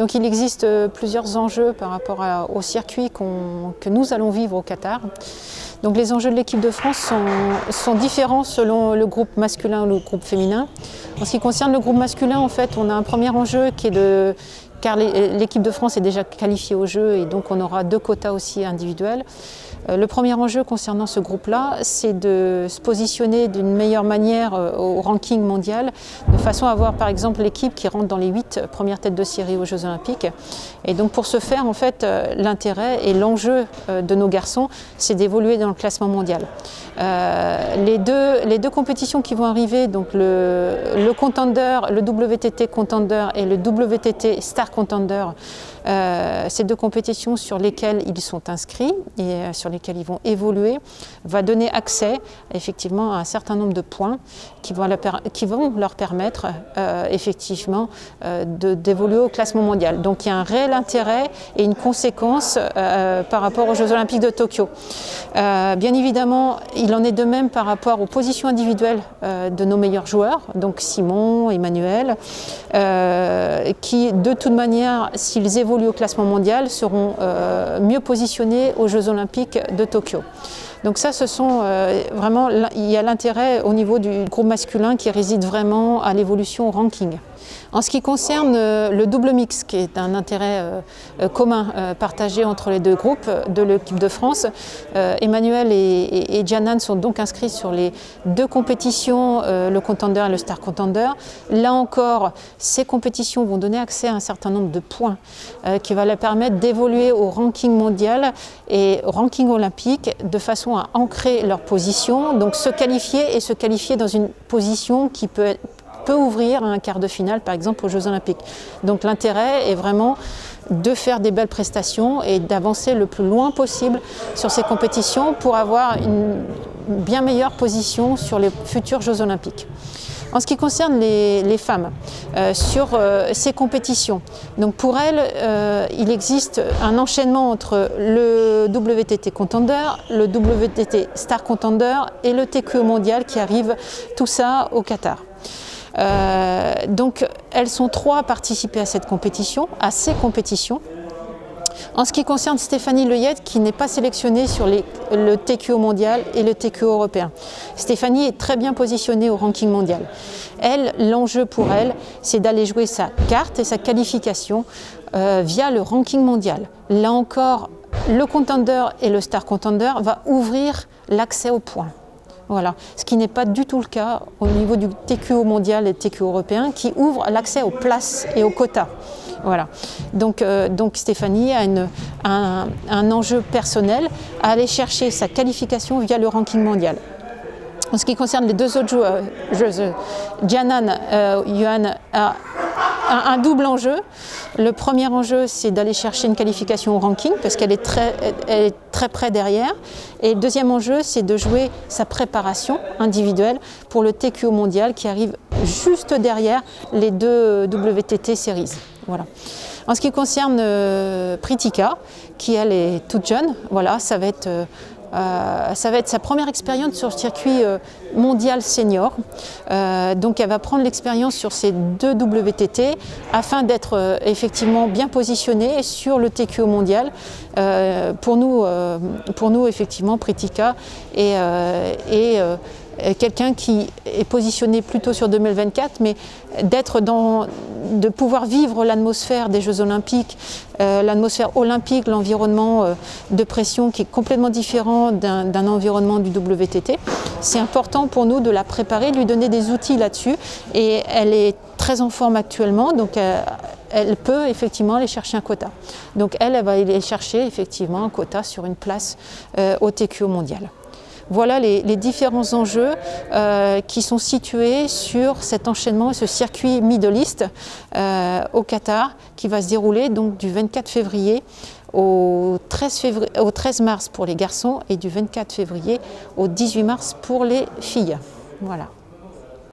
Donc il existe plusieurs enjeux par rapport au circuit que nous allons vivre au Qatar. Donc les enjeux de l'équipe de France sont différents selon le groupe masculin ou le groupe féminin. En ce qui concerne le groupe masculin, en fait, on a un premier enjeu qui est car l'équipe de France est déjà qualifiée au jeu et donc on aura 2 quotas aussi individuels. Le premier enjeu concernant ce groupe-là, c'est de se positionner d'une meilleure manière au ranking mondial, de façon à avoir par exemple l'équipe qui rentre dans les 8 premières têtes de série aux Jeux Olympiques. Et donc pour ce faire, en fait, l'intérêt et l'enjeu de nos garçons, c'est d'évoluer dans le classement mondial. Les deux compétitions qui vont arriver, donc le Contender, le WTT Contender et le WTT Star Contender, ces 2 compétitions sur lesquelles ils sont inscrits et sur lesquelles ils vont évoluer, va donner accès effectivement à un certain nombre de points qui vont leur permettre effectivement d'évoluer au classement mondial. Donc il y a un réel intérêt et une conséquence par rapport aux Jeux Olympiques de Tokyo. Bien évidemment, il en est de même par rapport aux positions individuelles de nos meilleurs joueurs, donc Simon, Emmanuel, qui de toute manière, s'ils évoluent au classement mondial, seront mieux positionnés aux Jeux Olympiques de Tokyo. Donc ça, ce sont vraiment, il y a l'intérêt au niveau du groupe masculin qui réside vraiment à l'évolution au ranking. En ce qui concerne le double mix, qui est un intérêt commun partagé entre les 2 groupes de l'équipe de France, Emmanuel et Janan sont donc inscrits sur les 2 compétitions, le Contender et le Star Contender. Là encore, ces compétitions vont donner accès à un certain nombre de points qui va leur permettre d'évoluer au ranking mondial et au ranking olympique de façon à ancrer leur position, donc se qualifier dans une position qui peut ouvrir à un quart de finale, par exemple, aux Jeux Olympiques. Donc l'intérêt est vraiment de faire des belles prestations et d'avancer le plus loin possible sur ces compétitions pour avoir une bien meilleure position sur les futurs Jeux Olympiques. En ce qui concerne les femmes, sur ces compétitions, donc pour elles, il existe un enchaînement entre le WTT Contender, le WTT Star Contender et le TQO mondial qui arrive, tout ça au Qatar. Donc elles sont 3 à participer à ces compétitions. En ce qui concerne Stéphanie Leyette, qui n'est pas sélectionnée sur le TQO mondial et le TQO européen. Stéphanie est très bien positionnée au ranking mondial. Elle, l'enjeu pour elle, c'est d'aller jouer sa carte et sa qualification via le ranking mondial. Là encore, le Contender et le Star Contender va ouvrir l'accès aux points. Voilà. Ce qui n'est pas du tout le cas au niveau du TQO mondial et TQO européen qui ouvre l'accès aux places et aux quotas. Voilà. Donc Stéphanie a un enjeu personnel à aller chercher sa qualification via le ranking mondial. En ce qui concerne les 2 autres joueurs, Janan Yuan a un double enjeu. Le premier enjeu, c'est d'aller chercher une qualification au ranking parce qu'elle est très près derrière. Et le deuxième enjeu, c'est de jouer sa préparation individuelle pour le TQO mondial qui arrive juste derrière les 2 WTT Series. Voilà. En ce qui concerne Pritika, qui elle est toute jeune, voilà, ça va être sa première expérience sur le circuit mondial senior. Donc elle va prendre l'expérience sur ces 2 WTT afin d'être effectivement bien positionnée sur le TQO mondial. Pour nous effectivement, Pritika est quelqu'un qui est positionné plutôt sur 2024, mais de pouvoir vivre l'atmosphère des Jeux Olympiques, l'atmosphère olympique, l'environnement de pression qui est complètement différent d'un environnement du WTT. C'est important pour nous de la préparer, de lui donner des outils là-dessus. Et elle est très en forme actuellement, donc elle peut effectivement aller chercher un quota. Donc elle va aller chercher effectivement un quota sur une place au TQO mondial. Voilà les différents enjeux qui sont situés sur cet enchaînement, ce circuit Middle East au Qatar qui va se dérouler donc du 24 février au 13 mars pour les garçons et du 24 février au 18 mars pour les filles. Voilà.